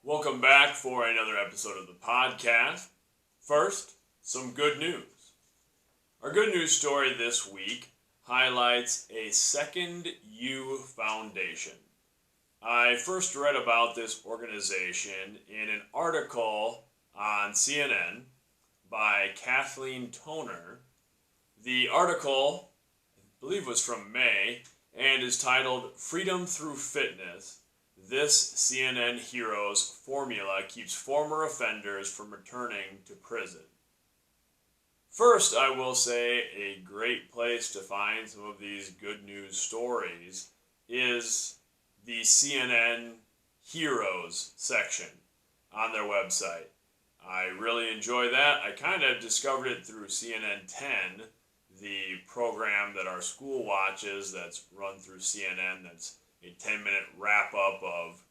Welcome back for another episode of the podcast. First, some good news. Our good news story this week highlights a Second You Foundation. I first read about this organization in an article on CNN by Kathleen Toner. The article, I believe, was from May and is titled Freedom Through Fitness. This CNN hero's formula keeps former offenders from returning to prison. First, I will say a great place to find some of these good news stories is the CNN Heroes section on their website. I really enjoy that. I kind of discovered it through CNN 10, the program that our school watches that's run through CNN, that's a 10-minute wrap-up of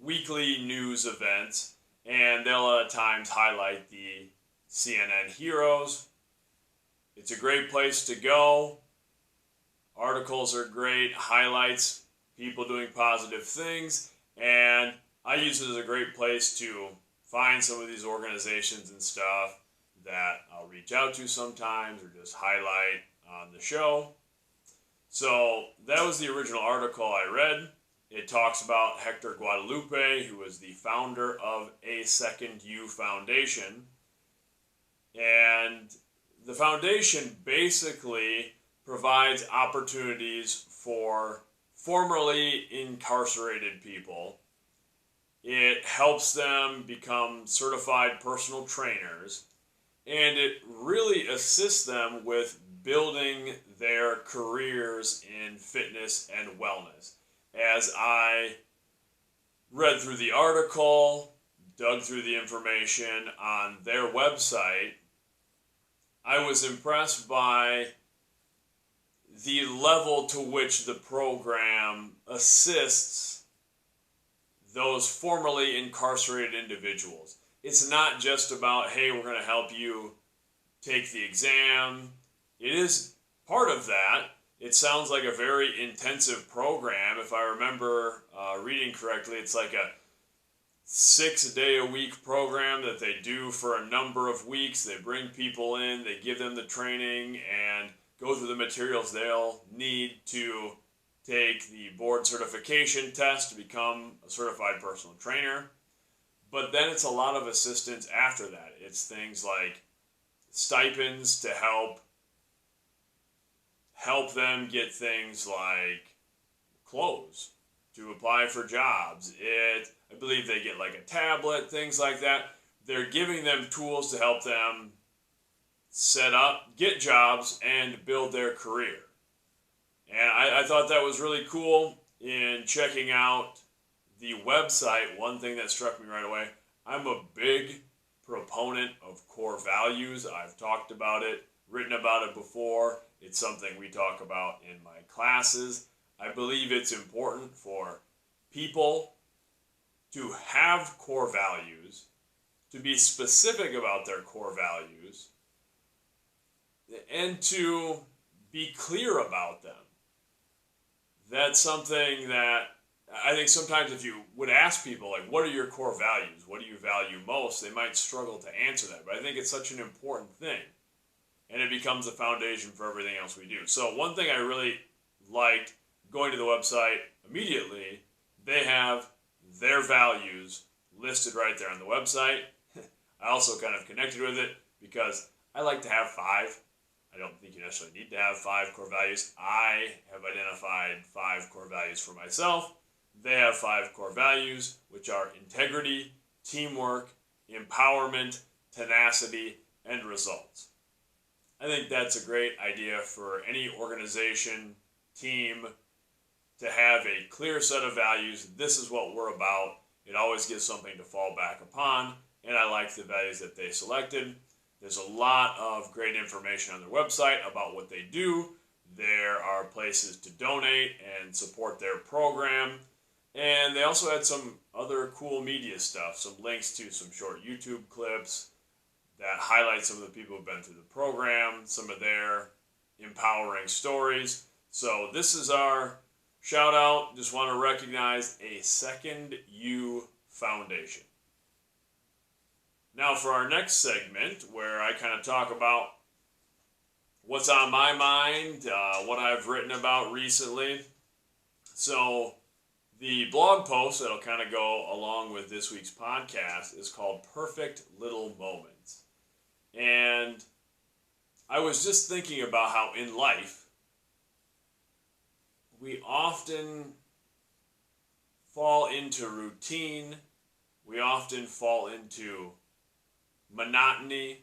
weekly news events, and they'll at times highlight the CNN heroes. It's a great place to go. Articles are great, highlights people doing positive things, and I use it as a great place to find some of these organizations and stuff that I'll reach out to sometimes or just highlight on the show. So that was the original article I read. It talks about Hector Guadalupe, who was the founder of A Second You Foundation. And the foundation basically provides opportunities for formerly incarcerated people. It helps them become certified personal trainers, and it really assists them with building their careers in fitness and wellness. As I read through the article, dug through the information on their website, I was impressed by the level to which the program assists those formerly incarcerated individuals. It's not just about, hey, we're going to help you take the exam. It is part of that. It sounds like a very intensive program. If I remember reading correctly, it's like a 6-day-a-week program that they do for a number of weeks. They bring people in, they give them the training, and go through the materials they'll need to take the board certification test to become a certified personal trainer. But then it's a lot of assistance after that. It's things like stipends to help them get things like clothes, to apply for jobs. I believe they get like a tablet, things like that. They're giving them tools to help them set up, get jobs, and build their career. And I thought that was really cool. In checking out the website, one thing that struck me right away, I'm a big proponent of core values. I've talked about it, written about it before. It's something we talk about in my classes. I believe it's important for people to have core values, to be specific about their core values, and to be clear about them. That's something that I think sometimes if you would ask people, like, what are your core values? What do you value most? They might struggle to answer that. But I think it's such an important thing. And it becomes a foundation for everything else we do. So one thing I really liked going to the website immediately, they have their values listed right there on the website. I also kind of connected with it because I like to have 5. I don't think you necessarily need to have 5 core values. I have identified 5 core values for myself. They have 5 core values, which are integrity, teamwork, empowerment, tenacity, and results. I think that's a great idea for any organization, team, to have a clear set of values. This is what we're about. It always gives something to fall back upon, and I like the values that they selected. There's a lot of great information on their website about what they do. There are places to donate and support their program. And they also had some other cool media stuff, some links to some short YouTube clips that highlight some of the people who've been through the program, some of their empowering stories. So this is our shout out. Just want to recognize A Second You foundation. Now for our next segment, where I kind of talk about what's on my mind, what I've written about recently. So the blog post that'll kind of go along with this week's podcast is called Perfect Little Moments. And I was just thinking about how in life we often fall into routine, we often fall into monotony,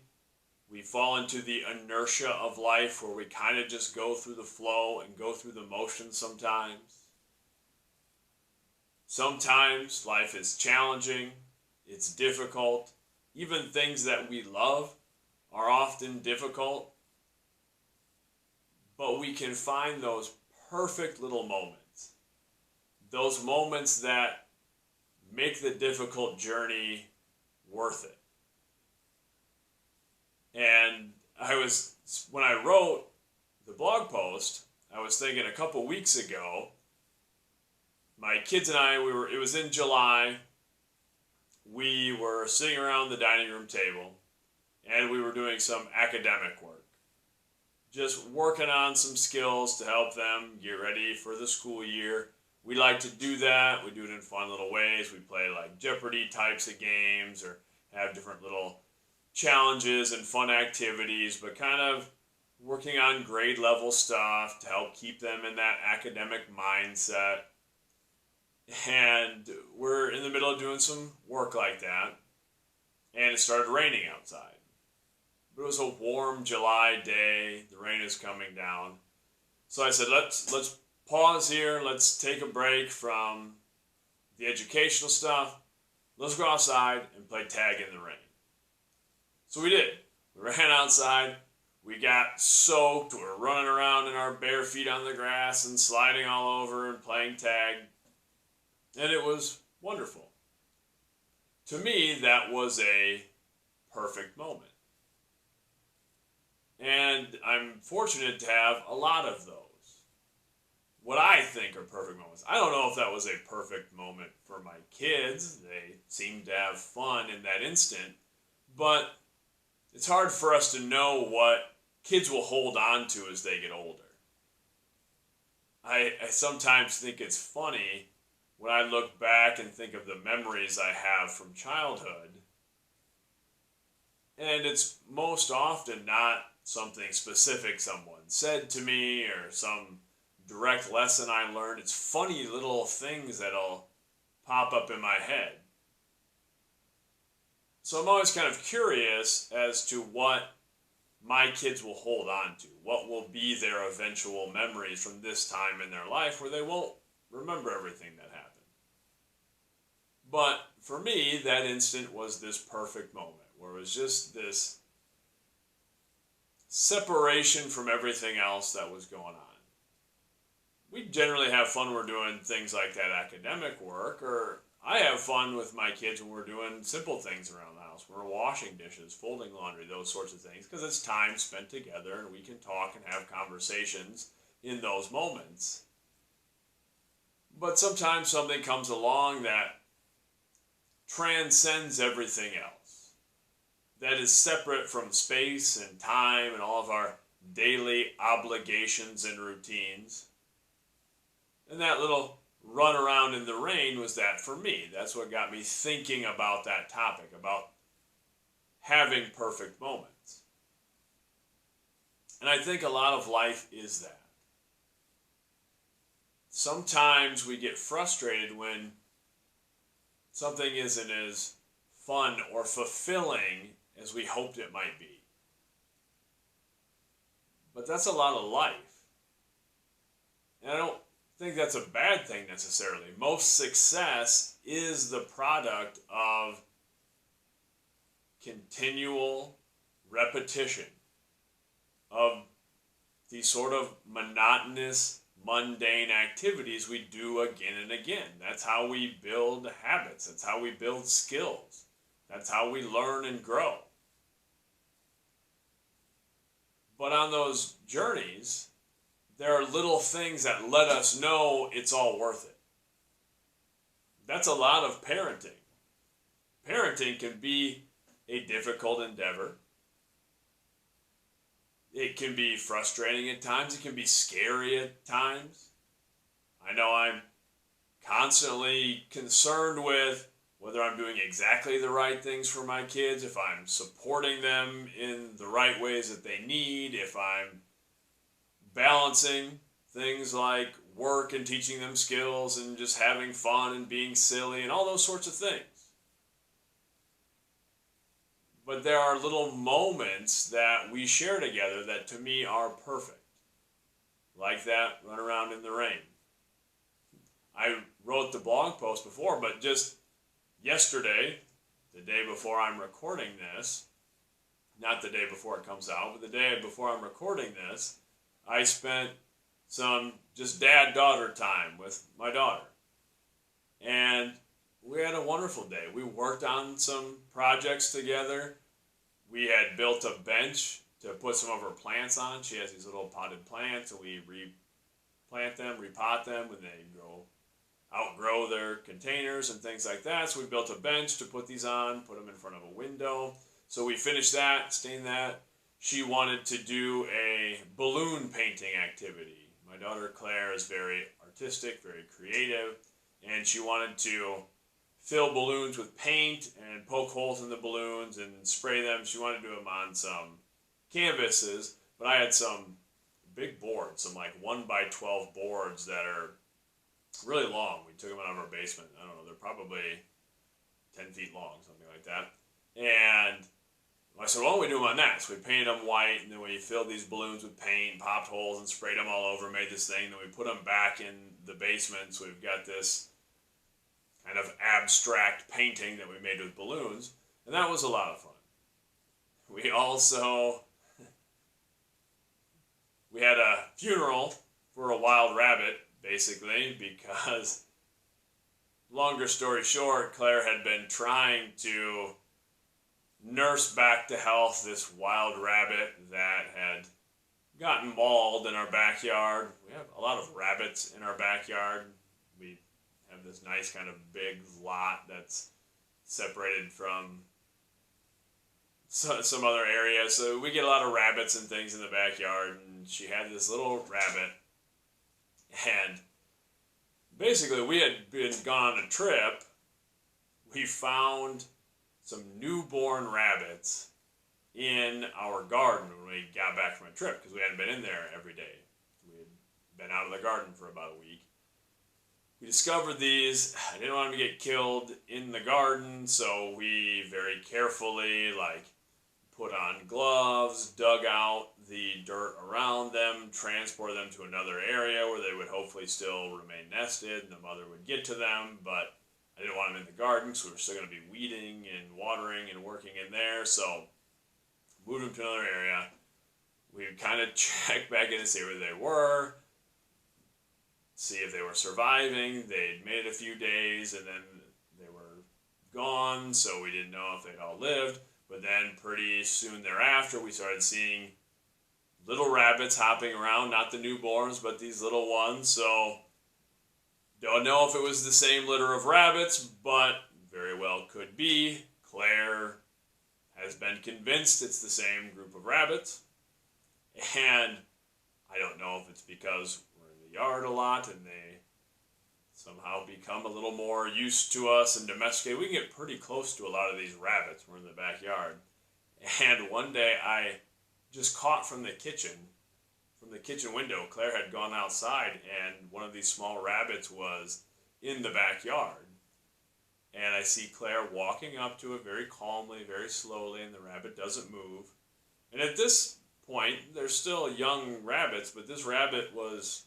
we fall into the inertia of life where we kind of just go through the flow and go through the motions sometimes. Sometimes life is challenging, it's difficult. Even things that we love are often difficult. But we can find those perfect little moments. Those moments that make the difficult journey worth it. And when I wrote the blog post, I was thinking a couple weeks ago, my kids and I, it was in July, we were sitting around the dining room table, and we were doing some academic work. Just working on some skills to help them get ready for the school year. We like to do that. We do it in fun little ways. We play like Jeopardy types of games or have different little challenges and fun activities, but kind of working on grade level stuff to help keep them in that academic mindset. And we're in the middle of doing some work like that, and it started raining outside. But it was a warm July day. The rain is coming down. So I said, let's pause here. Let's take a break from the educational stuff. Let's go outside and play tag in the rain. So we did. We ran outside. We got soaked. We were running around in our bare feet on the grass and sliding all over and playing tag. And it was wonderful. To me, that was a perfect moment. And I'm fortunate to have a lot of those. What I think are perfect moments. I don't know if that was a perfect moment for my kids. They seemed to have fun in that instant. But it's hard for us to know what kids will hold on to as they get older. I sometimes think it's funny when I look back and think of the memories I have from childhood. And it's most often not something specific someone said to me or some direct lesson I learned. It's funny little things that'll pop up in my head. So I'm always kind of curious as to what my kids will hold on to. What will be their eventual memories from this time in their life where they won't remember everything that happened. But for me, that instant was this perfect moment where it was just this separation from everything else that was going on. We generally have fun when we're doing things like that academic work, or I have fun with my kids when we're doing simple things around the house. We're washing dishes, folding laundry, those sorts of things, because it's time spent together and we can talk and have conversations in those moments. But sometimes something comes along that transcends everything else, that is separate from space and time and all of our daily obligations and routines. And that little run around in the rain was that for me. That's what got me thinking about that topic, about having perfect moments. And I think a lot of life is that. Sometimes we get frustrated when something isn't as fun or fulfilling as we hoped it might be. But that's a lot of life. And I don't think that's a bad thing necessarily. Most success is the product of continual repetition of these sort of monotonous, mundane activities we do again and again. That's how we build habits. That's how we build skills. That's how we learn and grow. But on those journeys, there are little things that let us know it's all worth it. That's a lot of parenting. parenting can be a difficult endeavor. It can be frustrating at times. It can be scary at times. I know I'm constantly concerned with whether I'm doing exactly the right things for my kids, if I'm supporting them in the right ways that they need, if I'm balancing things like work and teaching them skills and just having fun and being silly and all those sorts of things. But there are little moments that we share together that to me are perfect. Like that run around in the rain. I wrote the blog post before, but just yesterday, the day before I'm recording this, not the day before it comes out, but the day before I'm recording this, I spent some just dad-daughter time with my daughter. And we had a wonderful day. We worked on some projects together. We had built a bench to put some of her plants on. She has these little potted plants, and we replant them, repot them, when they outgrow their containers and things like that. So we built a bench to put these on, put them in front of a window. So we finished that, stained that. She wanted to do a balloon painting activity. My daughter Claire is very artistic, very creative, and she wanted to fill balloons with paint and poke holes in the balloons and spray them. She wanted to do them on some canvases, but I had some big boards, some like 1x12 boards that are really long. We took them out of our basement. I don't know, they're probably 10 feet long, something like that. And I said, why don't we do them on that? So we painted them white, and then we filled these balloons with paint, popped holes, and sprayed them all over, made this thing. Then we put them back in the basement, so we've got this kind of abstract painting that we made with balloons, and that was a lot of fun. We also, we had a funeral for a wild rabbit, basically, because, longer story short, Claire had been trying to nurse back to health this wild rabbit that had gotten mauled in our backyard. We have a lot of rabbits in our backyard. We have this nice kind of big lot that's separated from some other areas. So we get a lot of rabbits and things in the backyard, and she had this little rabbit. And basically we had been gone on a trip. We found some newborn rabbits in our garden when we got back from a trip, because we hadn't been in there every day. We had been out of the garden for about a week. We discovered these. I didn't want them to get killed in the garden, so we very carefully put on gloves, dug out the dirt around them, transported them to another area where they would hopefully still remain nested and the mother would get to them, but I didn't want them in the garden, so we were still going to be weeding and watering and working in there, so moved them to another area. We would kind of check back in to see where they were, see if they were surviving. They'd made it a few days, and then they were gone, so we didn't know if they'd all lived. But then pretty soon thereafter, we started seeing little rabbits hopping around, not the newborns, but these little ones. So don't know if it was the same litter of rabbits, but very well could be. Claire has been convinced it's the same group of rabbits. And I don't know if it's because we're in the yard a lot and they somehow become a little more used to us and domesticated. We can get pretty close to a lot of these rabbits. We're in the backyard. And one day I just caught from the kitchen window, Claire had gone outside and one of these small rabbits was in the backyard. And I see Claire walking up to it very calmly, very slowly, and the rabbit doesn't move. And at this point, they're still young rabbits, but this rabbit was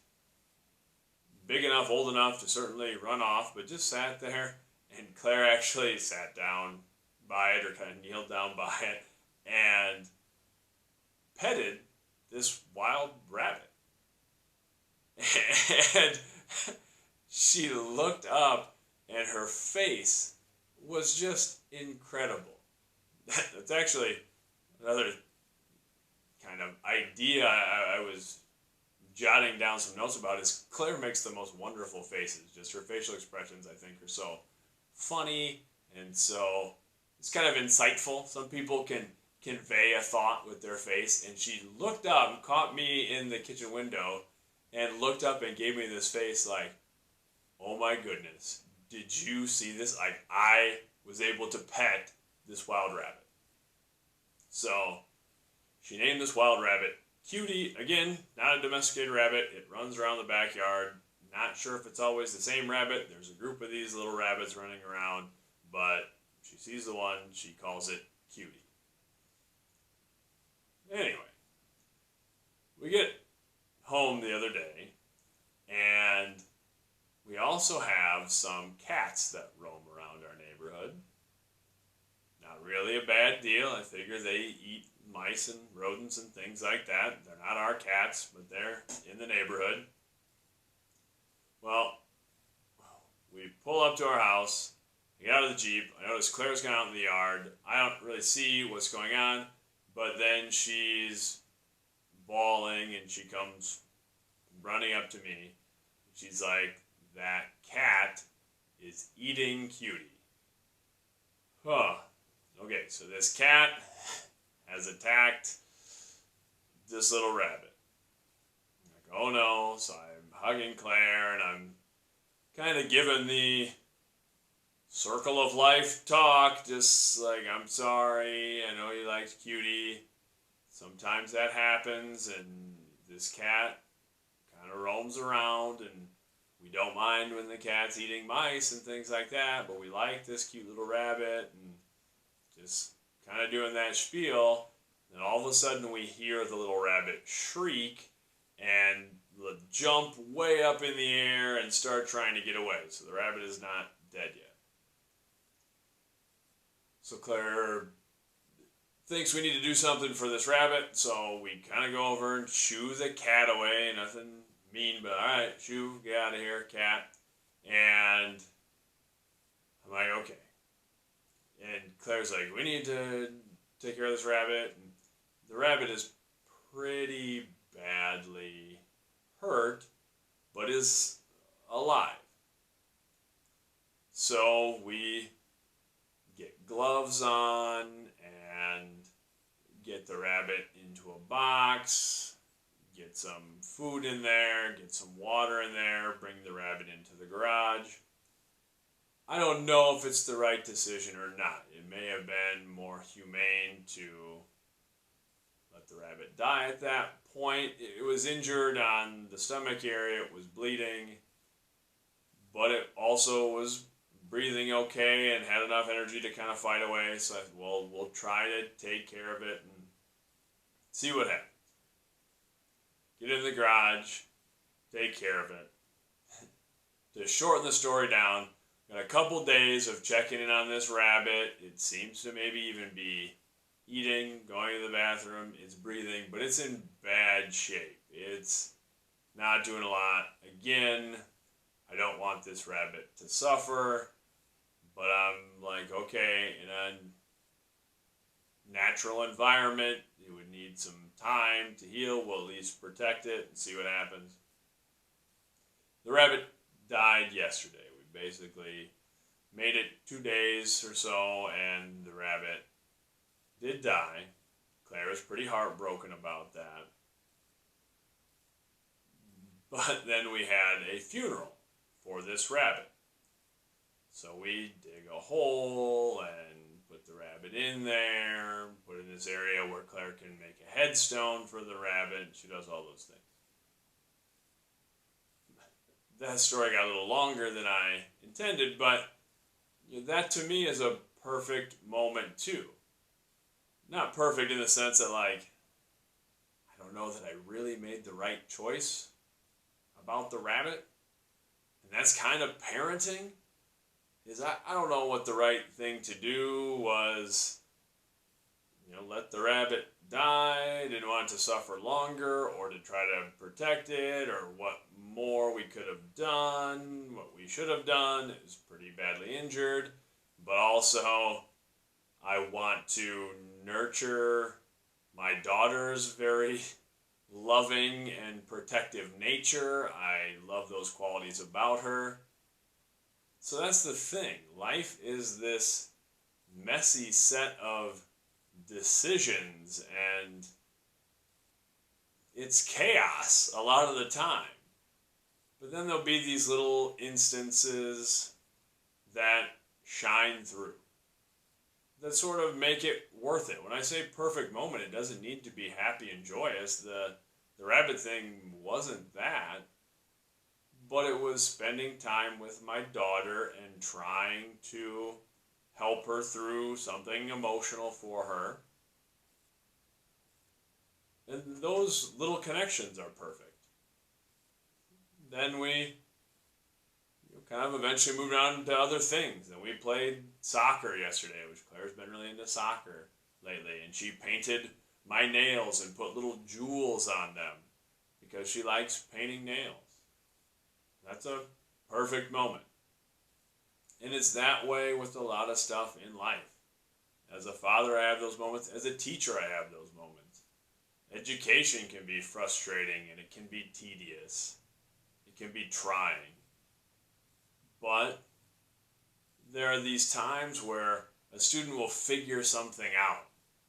big enough, old enough to certainly run off, but just sat there. And Claire actually sat down by it, or kind of kneeled down by it, and petted this wild rabbit. And she looked up, and her face was just incredible. That's actually another kind of idea I was jotting down some notes about, is Claire makes the most wonderful faces. Just her facial expressions, I think, are so funny and so it's kind of insightful. Some people can convey a thought with their face, and she looked up, caught me in the kitchen window, and looked up and gave me this face like, oh my goodness, did you see this? Like, I was able to pet this wild rabbit. So she named this wild rabbit Cutie. Again, not a domesticated rabbit. It runs around the backyard. Not sure if it's always the same rabbit. There's a group of these little rabbits running around, but she sees the one, she calls it Cutie. Anyway, we get home the other day, and we also have some cats that roam around our neighborhood. Not really a bad deal. I figure they eat mice and rodents and things like that. They're not our cats, but they're in the neighborhood. Well, we pull up to our house, we get out of the Jeep. I notice Claire's gone out in the yard. I don't really see what's going on, but then she's bawling and she comes running up to me. She's like, that cat is eating Cutie. Huh. Okay, so this cat has attacked this little rabbit. I'm like, oh no. So I'm hugging Claire and I'm kind of giving the circle of life talk, just like, I'm sorry, I know you liked Cutie. Sometimes that happens, and this cat kind of roams around, and we don't mind when the cat's eating mice and things like that, but we like this cute little rabbit, and just kind of doing that spiel. And all of a sudden we hear the little rabbit shriek and jump way up in the air and start trying to get away. So the rabbit is not dead yet. So Claire thinks we need to do something for this rabbit, so we kind of go over and shoo the cat away. Nothing mean, but alright, shoo, get out of here, cat. And I'm like, okay. And Claire's like, we need to take care of this rabbit. And the rabbit is pretty badly hurt, but is alive. So we get gloves on and get the rabbit into a box, get some food in there, get some water in there, bring the rabbit into the garage. I don't know if it's the right decision or not. It may have been more humane to let the rabbit die at that point. It was injured on the stomach area, it was bleeding, but it also was breathing okay and had enough energy to kind of fight away. So I said, well, we'll try to take care of it and see what happens. Get in the garage, take care of it. To shorten the story down, got a couple days of checking in on this rabbit. It seems to maybe even be eating, going to the bathroom, it's breathing, but it's in bad shape. It's not doing a lot. Again, I don't want this rabbit to suffer, but I'm like, okay, in a natural environment, it would need some time to heal. We'll at least protect it and see what happens. The rabbit died yesterday. We basically made it 2 days or so, and the rabbit did die. Claire was pretty heartbroken about that. But then we had a funeral for this rabbit. So we dig a hole and put the rabbit in there, put it in this area where Claire can make a headstone for the rabbit. She does all those things. That story got a little longer than I intended, but that to me is a perfect moment too. Not perfect in the sense that, like, I don't know that I really made the right choice about the rabbit. And that's kind of parenting. Is I don't know what the right thing to do was. Let the rabbit die. Didn't want it to suffer longer, or to try to protect it, or what more we could have done, what we should have done. It was pretty badly injured. But also, I want to nurture my daughter's very loving and protective nature. I love those qualities about her. So that's the thing. Life is this messy set of decisions, and it's chaos a lot of the time. But then there'll be these little instances that shine through, that sort of make it worth it. When I say perfect moment, it doesn't need to be happy and joyous. The rabbit thing wasn't that, but it was spending time with my daughter and trying to help her through something emotional for her. And those little connections are perfect. Then we kind of eventually moved on to other things. And we played soccer yesterday, which Claire's been really into soccer lately. And she painted my nails and put little jewels on them because she likes painting nails. That's a perfect moment. And it's that way with a lot of stuff in life. As a father, I have those moments. As a teacher, I have those moments. Education can be frustrating and it can be tedious. It can be trying. But there are these times where a student will figure something out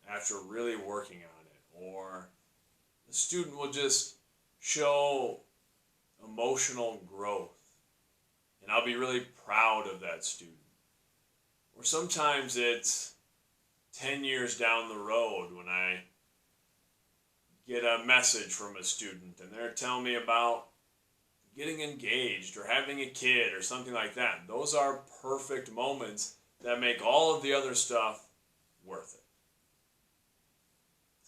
after really working on it. Or a student will just show emotional growth. And I'll be really proud of that student. Or sometimes it's 10 years down the road when I get a message from a student and they're telling me about getting engaged or having a kid or something like that. Those are perfect moments that make all of the other stuff worth it.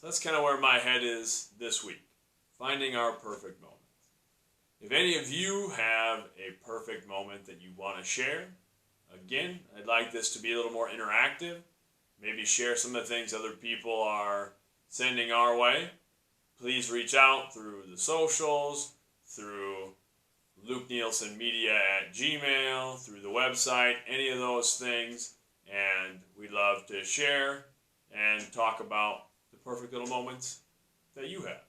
So that's kind of where my head is this week, finding our perfect moments. If any of you have a perfect moment that you want to share, again, I'd like this to be a little more interactive. Maybe share some of the things other people are sending our way. Please reach out through the socials, through Nielsen Media at Gmail, through the website, any of those things. And we'd love to share and talk about the perfect little moments that you have.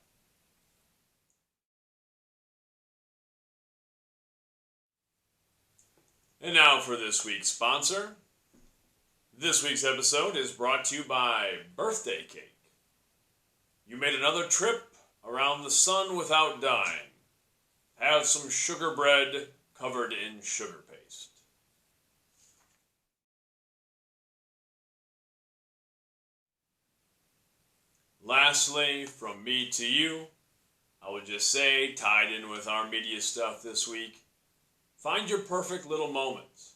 And now for this week's sponsor. This week's episode is brought to you by Birthday Cake. You made another trip around the sun without dying. Have some sugar bread covered in sugar paste. Lastly, from me to you, I would just say, tied in with our media stuff this week, find your perfect little moments.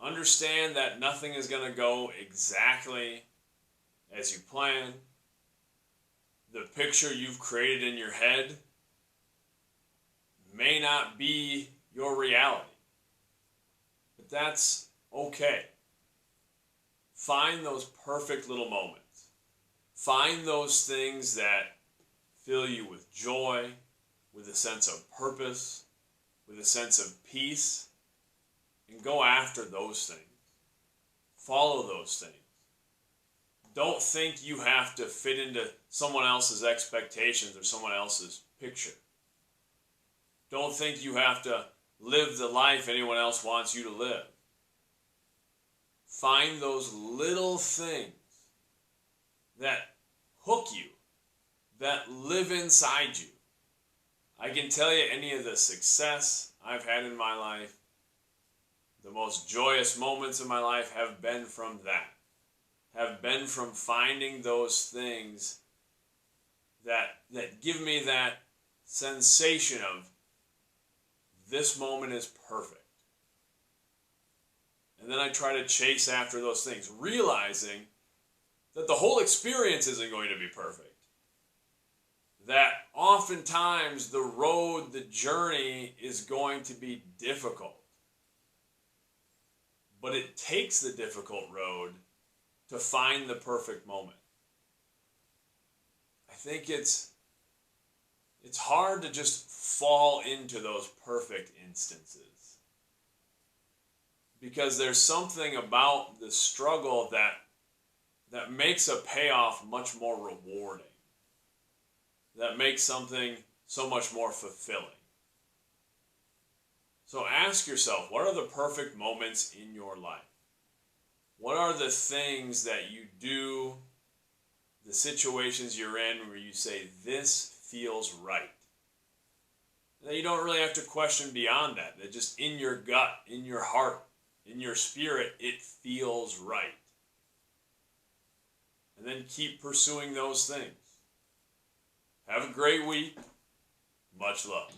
Understand that nothing is going to go exactly as you plan. The picture you've created in your head may not be your reality. But that's okay. Find those perfect little moments. Find those things that fill you with joy, with a sense of purpose, with a sense of peace, and go after those things. Follow those things. Don't think you have to fit into someone else's expectations or someone else's picture. Don't think you have to live the life anyone else wants you to live. Find those little things that hook you, that live inside you. I can tell you any of the success I've had in my life, the most joyous moments in my life have been from that. Have been from finding those things that give me that sensation of this moment is perfect. And then I try to chase after those things, realizing that the whole experience isn't going to be perfect. That oftentimes the road, the journey is going to be difficult. But it takes the difficult road to find the perfect moment. I think it's hard to just fall into those perfect instances. Because there's something about the struggle that makes a payoff much more rewarding. That makes something so much more fulfilling. So ask yourself, what are the perfect moments in your life? What are the things that you do, the situations you're in where you say, this feels right? And then you don't really have to question beyond that. That just in your gut, in your heart, in your spirit, it feels right. And then keep pursuing those things. Have a great week. Much love.